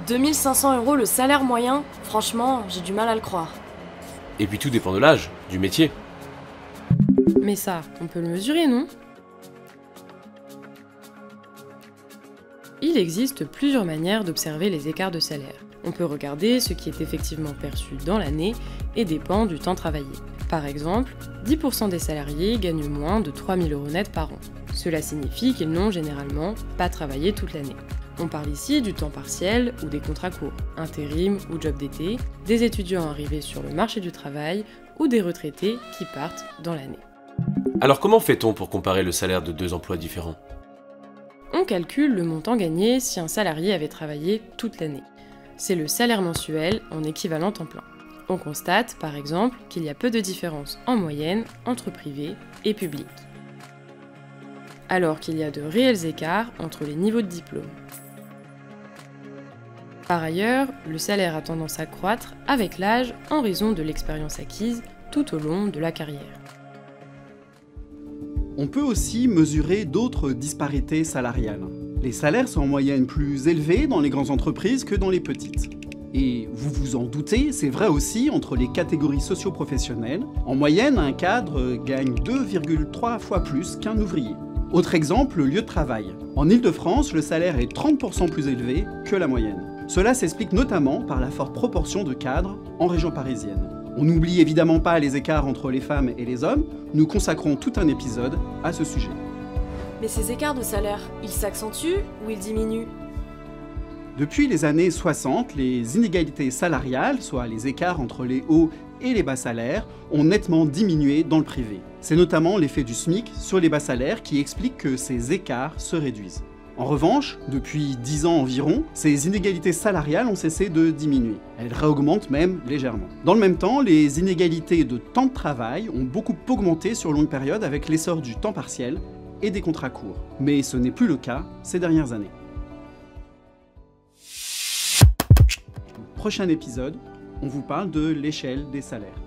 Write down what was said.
2500 € le salaire moyen? Franchement, j'ai du mal à le croire. Et puis tout dépend de l'âge, du métier. Mais ça, on peut le mesurer, non? Il existe plusieurs manières d'observer les écarts de salaire. On peut regarder ce qui est effectivement perçu dans l'année et dépend du temps travaillé. Par exemple, 10% des salariés gagnent moins de 3000 € net par an. Cela signifie qu'ils n'ont généralement pas travaillé toute l'année. On parle ici du temps partiel ou des contrats courts, intérim ou job d'été, des étudiants arrivés sur le marché du travail ou des retraités qui partent dans l'année. Alors comment fait-on pour comparer le salaire de deux emplois différents? On calcule le montant gagné si un salarié avait travaillé toute l'année. C'est le salaire mensuel en équivalent temps plein. On constate, par exemple, qu'il y a peu de différence en moyenne entre privé et public, alors qu'il y a de réels écarts entre les niveaux de diplôme. Par ailleurs, le salaire a tendance à croître avec l'âge en raison de l'expérience acquise tout au long de la carrière. On peut aussi mesurer d'autres disparités salariales. Les salaires sont en moyenne plus élevés dans les grandes entreprises que dans les petites. Et vous vous en doutez, c'est vrai aussi entre les catégories socio-professionnelles. En moyenne, un cadre gagne 2,3 fois plus qu'un ouvrier. Autre exemple, le lieu de travail. En Île-de-France, le salaire est 30% plus élevé que la moyenne. Cela s'explique notamment par la forte proportion de cadres en région parisienne. On n'oublie évidemment pas les écarts entre les femmes et les hommes, nous consacrons tout un épisode à ce sujet. Mais ces écarts de salaire, ils s'accentuent ou ils diminuent? Depuis les années 60, les inégalités salariales, soit les écarts entre les hauts et les bas salaires, ont nettement diminué dans le privé. C'est notamment l'effet du SMIC sur les bas salaires qui explique que ces écarts se réduisent. En revanche, depuis 10 ans environ, ces inégalités salariales ont cessé de diminuer. Elles réaugmentent même légèrement. Dans le même temps, les inégalités de temps de travail ont beaucoup augmenté sur longue période avec l'essor du temps partiel et des contrats courts. Mais ce n'est plus le cas ces dernières années. Prochain épisode, on vous parle de l'échelle des salaires.